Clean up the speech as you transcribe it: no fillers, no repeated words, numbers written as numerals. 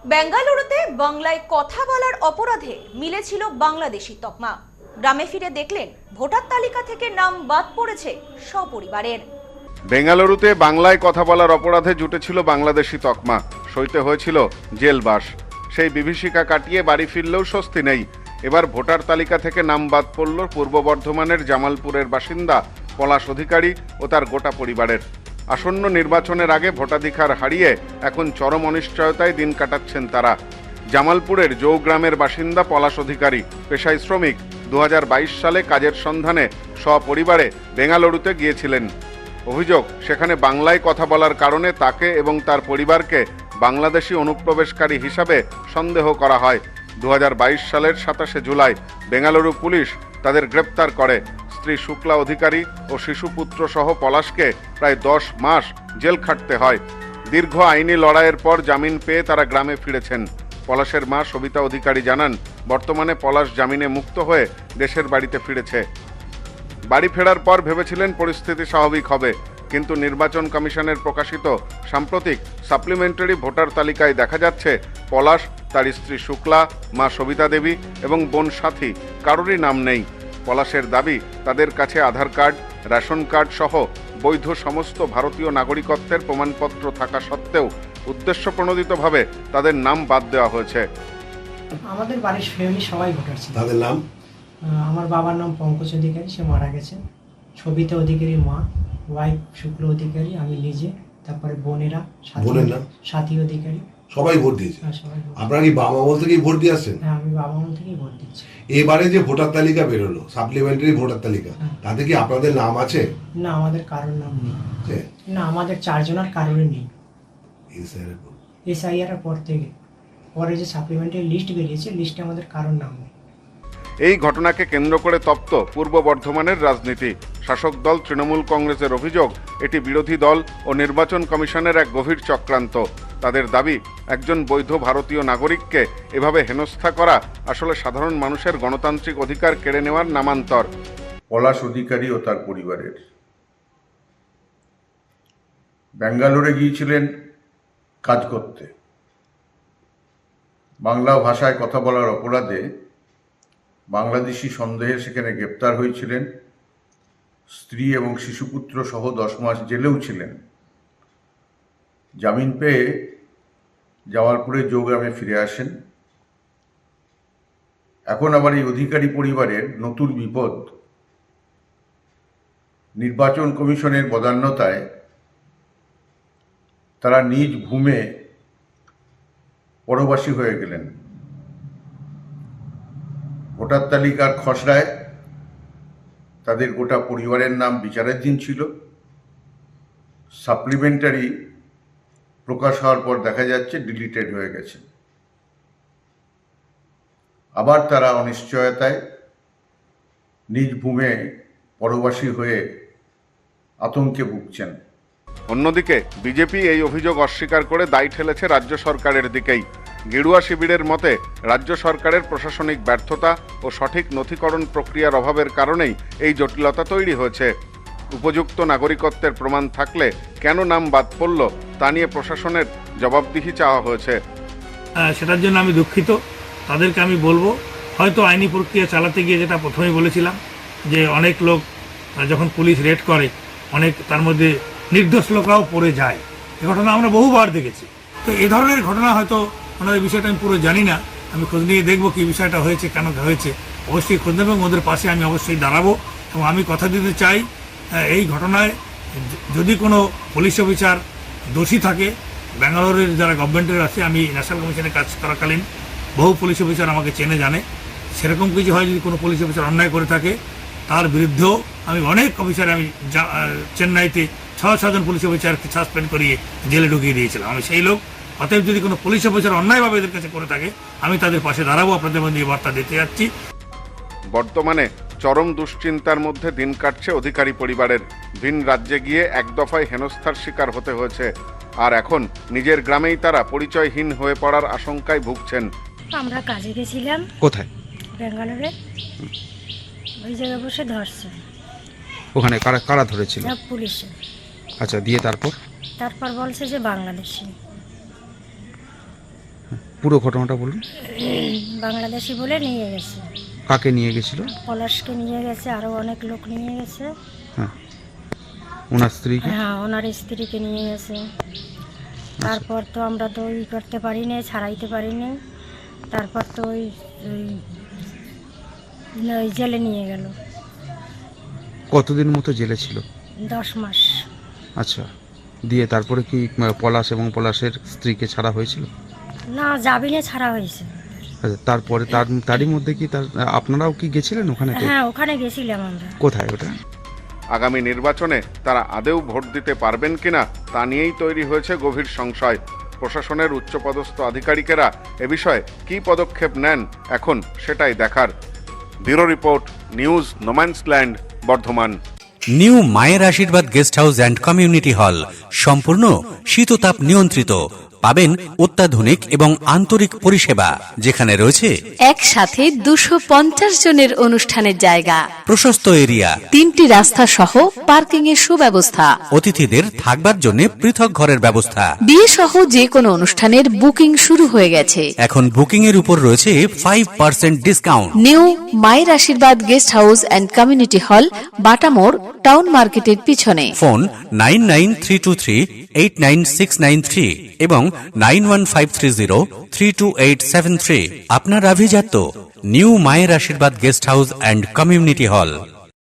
বেঙ্গালুরুতে বাংলায় কথা বলার অপরাধে মিলেছিল বাংলাদেশি তকমা। গ্রামে ফিরে দেখলেন ভোটার তালিকা থেকে নাম বাদ পড়েছে সপরিবারের। বেঙ্গালুরুতে বাংলায় কথা বলার অপরাধে জুটেছিল বাংলাদেশি তকমা, সইতে হয়েছিল জেলবাস। সেই বিভীষিকা কাটিয়ে বাড়ি ফিরলেও স্বস্তি নেই। এবার ভোটার তালিকা থেকে নাম বাদ পড়ল পূর্ব বর্ধমানের জামালপুরের বাসিন্দা পলাশ অধিকারী ও তার গোটা পরিবারের। আসন্ন নির্বাচনের আগে ভোটাধিকার হারিয়ে এখন চরম অনিশ্চয়তায় দিন কাটাচ্ছেন তারা। জামালপুরের জৌগ্রামের বাসিন্দা পলাশ অধিকারী পেশায় শ্রমিক। 2022 সালে কাজের সন্ধানে সপরিবারে বেঙ্গালুরুতে গিয়েছিলেন। অভিযোগ, সেখানে বাংলায় কথা বলার কারণে তাকে এবং তার পরিবারকে বাংলাদেশি অনুপ্রবেশকারী হিসাবে সন্দেহ করা হয়। 2022 সালের 27শে জুলাই বেঙ্গালুরু পুলিশ তাদের গ্রেপ্তার করে। স্ত্রী শুক্লা অধিকারী ও শিশুপুত্র সহ পলাশকে প্রায় 10 মাস জেল খাটতে হয়। দীর্ঘ আইনি লড়াইয়ের পর জামিন পেয়ে তারা গ্রামে ফিরেছেন। পলাশের মা সবিতা অধিকারী জানান, বর্তমানে পলাশ জামিনে মুক্ত হয়ে দেশের বাড়িতে ফিরেছে। বাড়ি ফেরার পর ভেবেছিলেন পরিস্থিতি স্বাভাবিক হবে, কিন্তু নির্বাচন কমিশনের প্রকাশিত সাম্প্রতিক সাপ্লিমেন্টারি ভোটার তালিকায় দেখা যাচ্ছে পলাশ, তার স্ত্রী শুক্লা, মা সবিতা দেবী এবং বোন সাথী কারোরই নাম নেই। পলাশের দাবি, তাদের কাছে আধার কার্ড, রেশন কার্ড সহ বৈধ সমস্ত ভারতীয় নাগরিকত্বের প্রমাণপত্র থাকা সত্ত্বেও উদ্দেশ্যপ্রণোদিতভাবে তাদের নাম বাদ দেওয়া হয়েছে। আমাদের বাড়ির ফ্যামিলি সবাই ভোটার ছিল। তাদের নাম? আমার বাবার নাম পঙ্কজ অধিকারী, সে মারা গেছে। সবিতা অধিকারীর মা, ওয়াইফ শুক্ল অধিকারী, আমি নিজে, তারপরে বোনেরা, সাথী অধিকারী, সবাই ভোট দিয়েছে। হ্যাঁ, সবাই। আপনারা কি বাবা মা থেকেই ভোট দিয়ে আসছেন? হ্যাঁ, আমি বাবা মা থেকেই ভোট দিচ্ছি। এবারে যে ভোটার তালিকা বেরোলো, সাপ্লিমেন্টারি ভোটার তালিকা, তাতে কি আপনাদের নাম আছে? না, আমাদের কারোর নাম নেই। না, আমাদের 4 জনের কারোরই নেই। এসআইআর পর থেকে পরে যে সাপ্লিমেন্টারি লিস্ট বেরিয়েছে, লিস্টে আমাদের কারোর নাম নেই। এই ঘটনাকে কেন্দ্র করে তপ্ত পূর্ব বর্ধমানের রাজনীতি। শাসক দল তৃণমূল কংগ্রেসের অভিযোগ, এটি বিরোধী দল ও নির্বাচন কমিশনের এক গভীর চক্রান্ত। তাদের দাবি, একজন বৈধ ভারতীয় নাগরিককে এভাবে হেনস্থা করা আসলে সাধারণ মানুষের গণতান্ত্রিক অধিকার কেড়ে নেওয়ার নামান্তর। পলাশ অধিকারী ও তার পরিবারের বেঙ্গালুরুতে গিয়েছিলেন কাজ করতে। বাংলা ভাষায় কথা বলার অপরাধে বাংলাদেশি সন্দেহে সেখানে গ্রেপ্তার হয়েছিলেন। স্ত্রী এবং শিশুপুত্র সহ 10 মাস জেলেও ছিলেন। জামিন পেয়ে জামালপুরের জৌগ্রামে ফিরে আসেন। এখন আবার এই অধিকারী পরিবারের নতুন বিপদ। নির্বাচন কমিশনের বদান্যতায় তারা নিজ ভূমে পরবাসী হয়ে গেলেন। ভোটার তালিকার খসড়ায় তাদের গোটা পরিবারের নাম বিচারাধীন ছিল। সাপ্লিমেন্টারি প্রকাশ হওয়ার পর দেখা যাচ্ছে ডিলিটেড হয়ে গেছে। আবার তারা অনিশ্চয়তায় নিজ ভূমে পরবাসী হয়ে আতঙ্কে ভুগছেন। অন্যদিকে বিজেপি এই অভিযোগ অস্বীকার করে দায় ঠেলেছে রাজ্য সরকারের দিকেই। গেরুয়া শিবিরের মতে, রাজ্য সরকারের প্রশাসনিক ব্যর্থতা ও সঠিক নথিকরণ প্রক্রিয়ার অভাবের কারণেই এই জটিলতা তৈরি হয়েছে। উপযুক্ত নাগরিকত্বের প্রমাণ থাকলে কেন নাম বাদ পড়ল তা নিয়ে প্রশাসনের জবাবদিহি চাওয়া হয়েছে। সেটার জন্য আমি দুঃখিত। তাদেরকে আমি বলবো, হয়তো আইনি প্রক্রিয়া চালাতে গিয়ে, যেটা প্রথমেই বলেছিলাম, যে অনেক লোক যখন পুলিশ রেড করে, অনেক তার মধ্যে নির্দোষ লোকরাও পড়ে যায়। এ ঘটনা আমরা বহুবার দেখেছি। তো এ ধরনের ঘটনা হয়তো ওনাদের বিষয়টা আমি পুরো জানি না। আমি খোঁজ নিয়ে দেখবো কি বিষয়টা হয়েছে, কেন হয়েছে। অবশ্যই খোঁজ নেব, ওদের পাশে আমি অবশ্যই দাঁড়াবো। এবং আমি কথা দিতে চাই, এই ঘটনায় যদি কোনো পুলিশ অফিসার দোষী থাকে, ব্যাঙ্গালোরের যারা গভর্নমেন্টের আছে, আমি ন্যাশনাল কমিশনে কাজ করাকালীন বহু পুলিশ অফিসার আমাকে চেনে জানে। সেরকম কিছু হয়, যদি কোনো পুলিশ অফিসার অন্যায় করে থাকে, তার বিরুদ্ধেও আমি অনেক অফিসার, আমি চেন্নাইতে 6 জন পুলিশ অফিসারকে সাসপেন্ড করিয়ে জেলে ঢুকিয়ে দিয়েছিলাম। আমি সেই লোক। অতএব যদি কোনো পুলিশ অফিসার অন্যায়ভাবে এদের কাছে করে থাকে, আমি তাদের পাশে দাঁড়াবো। আপনাদের মধ্যে এই বার্তা দিতে যাচ্ছি। বর্তমানে চরম দুশ্চিন্তার মধ্যে দিন কাটছে অধিকারী পরিবারের। ভিন রাজ্যে গিয়ে এক দফায় হেনস্থার শিকার হতে হয়েছে, আর এখন নিজের গ্রামেই তারা পরিচয়হীন হয়ে পড়ার আশঙ্কায় ভুগছেন। আমরা কাজে গেছিলাম। কোথায়? বেঙ্গালুরে। ওই জায়গায় বসে ধরছে। ওখানে কারা কারা ধরেছিল? পুলিশে। আচ্ছা, দিয়ে তারপর বলছে যে বাংলাদেশি। পুরো ঘটনাটা বলুন। বাংলাদেশি বলে নিয়ে গেছে, কাকে নিয়ে গেছিল? পলাশকে নিয়ে গেছে, আরও অনেক লোক নিয়ে গেছে। হ্যাঁ, ওনার স্ত্রীকে? হ্যাঁ, ওনার স্ত্রীকে নিয়ে গেছে। তারপর তো আমরা তো করতে পারি না, ছাড়াইতে পারি না। তারপর তো ওই জেলে নিয়ে গেল। কতদিন মতো জেলে ছিল? 10 মাস। আচ্ছা, দিয়ে তারপরে কি পলাশ এবং পলাশের স্ত্রীকে ছাড়া হয়েছিল? না, জামিনে ছাড়া হয়েছে। আচ্ছা, তারপরে তারই মধ্যে কি আপনারাও কি গেছিলেন ওখানে? হ্যাঁ, ওখানে গেছিলাম আমরা। কোথায় ওটা? আগামী নির্বাচনে তারা আদৌ ভোট দিতে পারবেন কিনা তা নিয়েই তৈরি হয়েছে গভীর সংশয়। প্রশাসনের উচ্চপদস্থ আধিকারিকেরা এ বিষয়ে কী পদক্ষেপ নেন এখন সেটাই দেখার। Bureau report, news no man's land, Bardhaman. New মায়ের আশীর্বাদ guest house and community hall সম্পূর্ণ শীততাপ নিয়ন্ত্রিত। পাবেন অত্যাধুনিক এবং আন্তরিক পরিষেবা, যেখানে রয়েছে একসাথে 250 জনের অনুষ্ঠানের জায়গা, প্রশস্ত এরিয়া, 3টি রাস্তা সহ পার্কিং এর সুব্যবস্থা, অতিথিদের থাকবার জন্য পৃথক ঘরের ব্যবস্থা। বিয়ে সহ যে কোনো অনুষ্ঠানের বুকিং শুরু হয়ে গেছে। এখন বুকিং এর উপর রয়েছে 5% ডিসকাউন্ট। নিউ মায়ের আশীর্বাদ guest house and community hall, বাটামোড়, town মার্কেটের পিছনে। ফোন 9932389693 এবং 9153032873। আপনার আভিজাত্য নিউ মায়ের আশীর্বাদ guest house and community hall.